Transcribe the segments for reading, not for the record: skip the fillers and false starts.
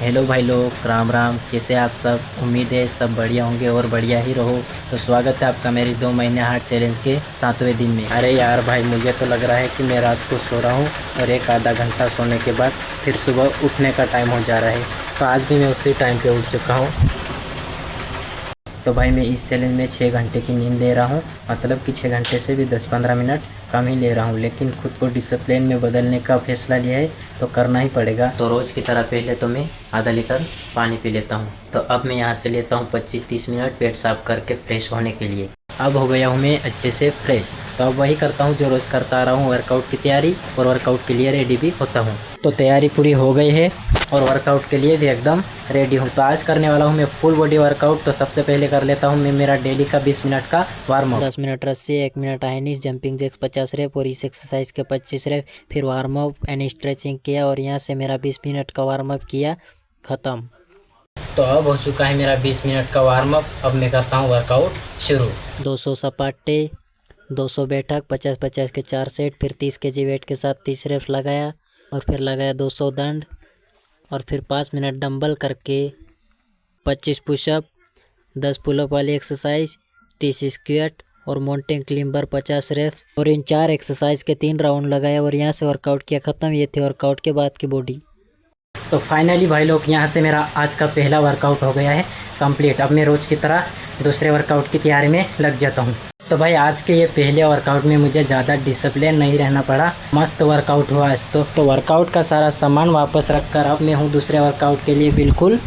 Hello भाई लोग, राम राम। कैसे आप सब? उम्मीद है सब बढ़िया होंगे और बढ़िया ही रहो। तो स्वागत है आपका मेरे 2 महीने हार्ट चैलेंज के 7वें दिन में। अरे यार भाई, मुझे तो लग रहा है कि मैं रात को सो रहा हूँ और एक आधा घंटा सोने के बाद फिर सुबह उठने का टाइम हो जा रहा है। तो आज भी मैं उसी टाइम पे उठ चुका हूँ। तो भाई मैं इस चैलेंज में 6 घंटे की नींद ले रहा हूँ, मतलब कि 6 घंटे से भी 10-15 मिनट कम ही ले रहा हूँ, लेकिन खुद को डिसिप्लिन में बदलने का फैसला लिया है तो करना ही पड़ेगा। तो रोज़ की तरह पहले तो मैं आधा लीटर पानी पी लेता हूँ। तो अब मैं यहाँ से लेता हूँ 25-30 मिनट पेट साफ करके फ्रेश होने के लिए। अब हो गया हूँ मैं अच्छे से फ्रेश। तो अब वही करता हूँ जो रोज़ करता आ रहा हूँ, वर्कआउट की तैयारी, और वर्कआउट के लिए रेडी भी होता हूँ। तो तैयारी पूरी हो गई है और वर्कआउट के लिए भी एकदम रेडी हूँ। तो आज करने वाला हूँ मैं फुल बॉडी वर्कआउट। तो सबसे पहले कर लेता हूँ मैं मेरा डेली का 20 मिनट का वार्म अप। 10 मिनट रस्सी, 1 minute high knees, jumping jacks 50 rape और इस एक्सरसाइज के 25 रेप। फिर वार्म अप एंड स्ट्रेचिंग किया और यहाँ से मेरा 20 मिनट का वार्म अप किया, ख़त्म। तो अब हो चुका है मेरा 20 मिनट का वार्म अप। अब मैं करता हूँ वर्कआउट शुरू। 200 सपाटे, 200 बैठक, 50-50 के 4 सेट, फिर 30 kg वेट के साथ 30 रेप्स लगाया और फिर लगाया 200 दंड और फिर 5 मिनट डंबल करके 25 पुशअप, 10 पुलअप वाली एक्सरसाइज, 30 स्क्वाट और माउंटेन क्लाइंबर 50 रेप्स। और इन 4 एक्सरसाइज के 3 राउंड लगाया और यहाँ से वर्कआउट किया, ख़त्म। ये थे वर्कआउट के बाद की बॉडी। तो फाइनली भाई लोग, यहाँ से मेरा आज का पहला वर्कआउट हो गया है कंप्लीट। अब मैं रोज़ की तरह दूसरे वर्कआउट की तैयारी में लग जाता हूँ। तो भाई आज के ये पहले वर्कआउट में मुझे ज़्यादा डिसिप्लिन नहीं रहना पड़ा, मस्त वर्कआउट हुआ आज तो वर्कआउट का सारा सामान वापस रखकर अब मैं हूँ दूसरे वर्कआउट के लिए बिल्कुल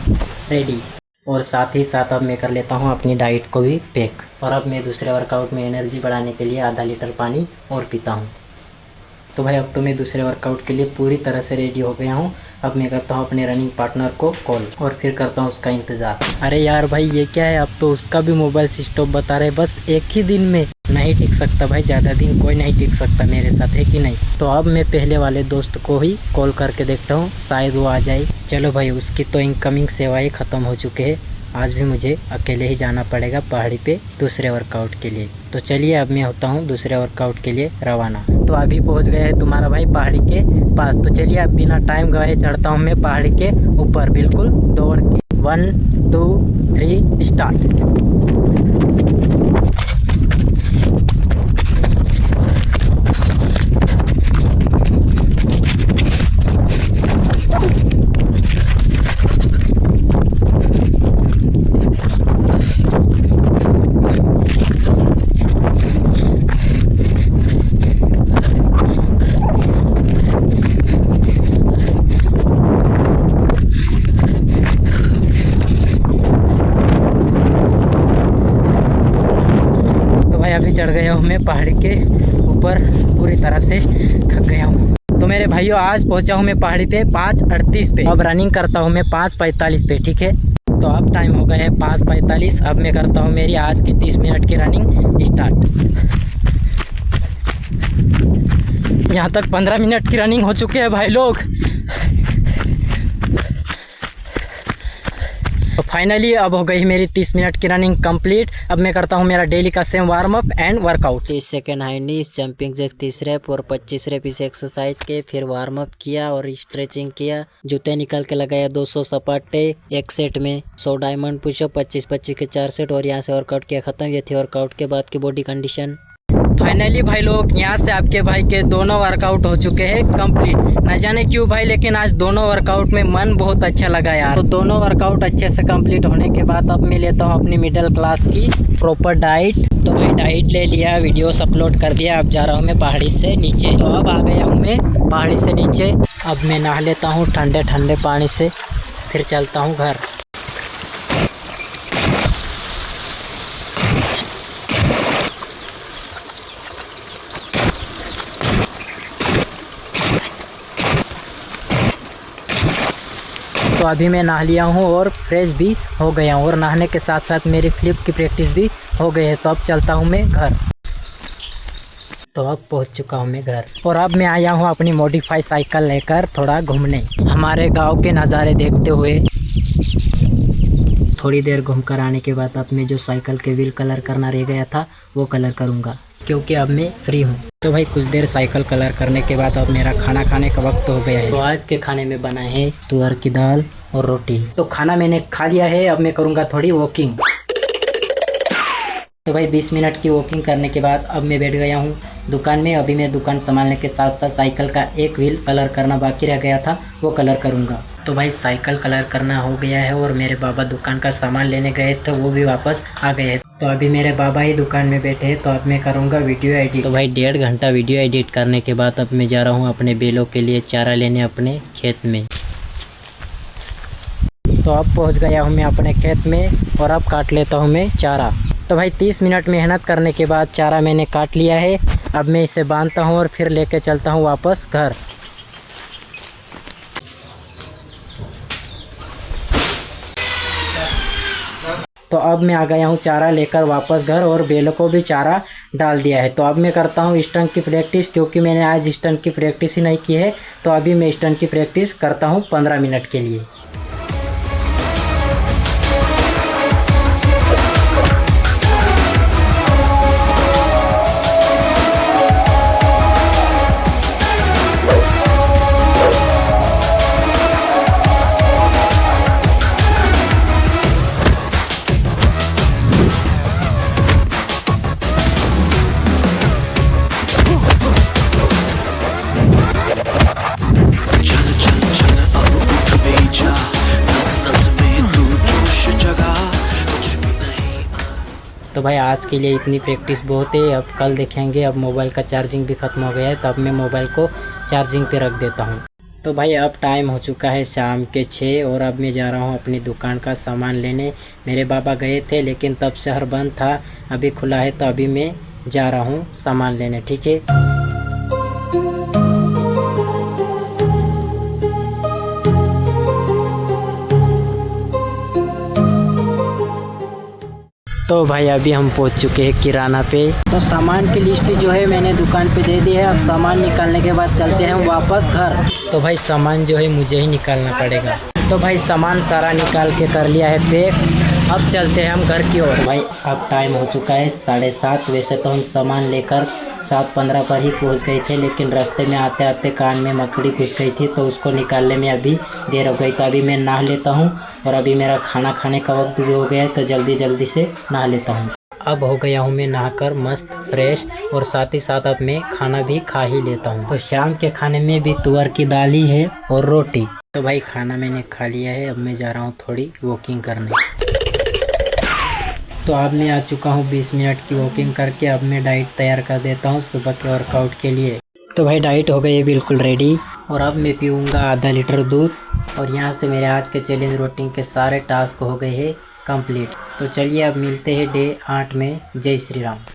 रेडी। और साथ ही साथ अब मैं कर लेता हूँ अपनी डाइट को भी पैक। और अब मैं दूसरे वर्कआउट में एनर्जी बढ़ाने के लिए आधा लीटर पानी और पीता हूँ। तो भाई अब तो मैं दूसरे वर्कआउट के लिए पूरी तरह से रेडी हो गया हूँ। अब मैं करता हूँ अपने रनिंग पार्टनर को कॉल और फिर करता हूँ उसका इंतज़ार। अरे यार भाई, ये क्या है, अब तो उसका भी मोबाइल स्विच ऑफ बता रहे। बस एक ही दिन में नहीं टिक सकता भाई, ज़्यादा दिन कोई नहीं टिक सकता मेरे साथ, है कि नहीं। तो अब मैं पहले वाले दोस्त को ही कॉल करके देखता हूँ, शायद वो आ जाए। चलो भाई, उसकी तो इनकमिंग सेवाएँ ख़त्म हो चुके हैं। आज भी मुझे अकेले ही जाना पड़ेगा पहाड़ी पे दूसरे वर्कआउट के लिए। तो चलिए अब मैं होता हूँ दूसरे वर्कआउट के लिए रवाना। तो अभी पहुँच गया है तुम्हारा भाई पहाड़ी के पास। तो चलिए अब बिना टाइम गवाए चढ़ता हूँ मैं पहाड़ी के ऊपर बिल्कुल दौड़ के। 1 2 3 स्टार्ट। अभी चढ़ गया हूँ मैं पहाड़ी के ऊपर, पूरी तरह से थक गया हूँ। तो मेरे भाइयों, आज पहुँचा हूँ मैं पहाड़ी पे 5:38 पे। अब रनिंग करता हूँ मैं 5:45 पे, ठीक है। तो अब टाइम हो गया है 5:45। अब मैं करता हूँ मेरी आज की 30 मिनट की रनिंग स्टार्ट। यहाँ तक 15 मिनट की रनिंग हो चुकी है भाई लोग। तो फाइनली अब हो गई मेरी 30 मिनट की रनिंग कंप्लीट। अब मैं करता हूँ मेरा डेली का same warm up and workout. 30 second high knees, jumping jack 30 rep और 25 रेप इस एक्सरसाइज के। फिर वार्म अप किया और स्ट्रेचिंग किया। जूते निकाल के लगाया 200 सपाटे एक सेट में, 100 डायमंड पुशअप, 25-25 के 4 सेट और यहाँ से वर्कआउट किया, खत्म। ये थी वर्कआउट के बाद की बॉडी कंडीशन। फाइनली भाई लोग, यहाँ से आपके भाई के दोनों वर्कआउट हो चुके हैं कंप्लीट। न जाने क्यों भाई, लेकिन आज दोनों वर्कआउट में मन बहुत अच्छा लगा यार। तो दोनों वर्कआउट अच्छे से कंप्लीट होने के बाद अब मैं लेता हूँ अपनी मिडिल क्लास की प्रॉपर डाइट। तो भाई डाइट ले लिया, वीडियोस अपलोड कर दिया। अब जा रहा हूँ मैं पहाड़ी से नीचे। तो अब आ गया हूँ मैं पहाड़ी से नीचे। अब मैं नहा लेता हूँ ठंडे ठंडे पानी से, फिर चलता हूँ घर। तो अभी मैं नहा लिया हूँ और फ्रेश भी हो गया हूँ और नहाने के साथ साथ मेरी फ्लिप की प्रैक्टिस भी हो गई है। तो अब चलता हूँ मैं घर। तो अब पहुँच चुका हूँ मैं घर और अब मैं आया हूँ अपनी मॉडिफाई साइकिल लेकर थोड़ा घूमने, हमारे गांव के नज़ारे देखते हुए। थोड़ी देर घूम कर आने के बाद अब मैं जो साइकिल के व्हील कलर करना रह गया था वो कलर करूँगा, क्योंकि अब मैं फ्री हूँ। तो भाई कुछ देर साइकिल कलर करने के बाद अब मेरा खाना खाने का वक्त हो गया है। तो आज के खाने में बना है तुअर की दाल, और रोटी। तो खाना मैंने खा लिया है, अब मैं करूँगा थोड़ी वॉकिंग। तो भाई 20 मिनट की वॉकिंग करने के बाद अब मैं बैठ गया हूँ दुकान में। अभी मैं दुकान संभालने के साथ साथ साइकिल का एक व्हील कलर करना बाकी रह गया था, वो कलर करूँगा। तो भाई साइकिल कलर करना हो गया है और मेरे बाबा दुकान का सामान लेने गए थे, वो भी वापस आ गए हैं। तो अभी मेरे बाबा ही दुकान में बैठे हैं, तो अब मैं करूँगा वीडियो एडिट। तो भाई 1.5 घंटा वीडियो एडिट करने के बाद अब मैं जा रहा हूँ अपने बैलों के लिए चारा लेने अपने खेत में। तो अब पहुँच गया हूँ मैं अपने खेत में और अब काट लेता हूँ मैं चारा। तो भाई 30 मिनट मेहनत करने के बाद चारा मैंने काट लिया है। अब मैं इसे बांधता हूँ और फिर लेके चलता हूँ वापस घर। तो अब मैं आ गया हूँ चारा लेकर वापस घर और बैलों को भी चारा डाल दिया है। तो अब मैं करता हूँ स्टंट की प्रैक्टिस, क्योंकि मैंने आज स्टंट की प्रैक्टिस ही नहीं की है। तो अभी मैं स्टंट की प्रैक्टिस करता हूँ 15 मिनट के लिए। तो भाई आज के लिए इतनी प्रैक्टिस बहुत है, अब कल देखेंगे। अब मोबाइल का चार्जिंग भी ख़त्म हो गया है, तब मैं मोबाइल को चार्जिंग पे रख देता हूँ। तो भाई अब टाइम हो चुका है शाम के 6 और अब मैं जा रहा हूँ अपनी दुकान का सामान लेने। मेरे बाबा गए थे लेकिन तब शहर बंद था, अभी खुला है। तो अभी मैं जा रहा हूँ सामान लेने, ठीक है। तो भाई अभी हम पहुंच चुके हैं किराना पे। तो सामान की लिस्ट जो है मैंने दुकान पे दे दी है। अब सामान निकालने के बाद चलते हैं वापस घर। तो भाई सामान जो है मुझे ही निकालना पड़ेगा। तो भाई सामान सारा निकाल के कर लिया है पैक। अब चलते हैं हम घर की ओर। भाई अब टाइम हो चुका है 7:30। वैसे तो हम सामान लेकर 7:15 पर ही पहुंच गए थे, लेकिन रास्ते में आते आते कान में मकड़ी घुस गई थी, तो उसको निकालने में अभी देर हो गई। तो अभी मैं नहा लेता हूं और अभी मेरा खाना खाने का वक्त भी हो गया है, तो जल्दी जल्दी से नहा लेता हूं। अब हो गया हूं मैं नहाकर मस्त फ्रेश और साथ ही साथ अब मैं खाना भी खा ही लेता हूं। तो शाम के खाने में भी तुअर की दाल ही है और रोटी। तो भाई खाना मैंने खा लिया है, अब मैं जा रहा हूँ थोड़ी वॉकिंग करने। तो अब मैं आ चुका हूँ 20 मिनट की वॉकिंग करके। अब मैं डाइट तैयार कर देता हूँ सुबह के वर्कआउट के लिए। तो भाई डाइट हो गई है बिल्कुल रेडी और अब मैं पीऊँगा आधा लीटर दूध। और यहाँ से मेरे आज के चैलेंज रूटीन के सारे टास्क हो गए हैं कंप्लीट। तो चलिए अब मिलते हैं डे 8 में। जय श्री राम।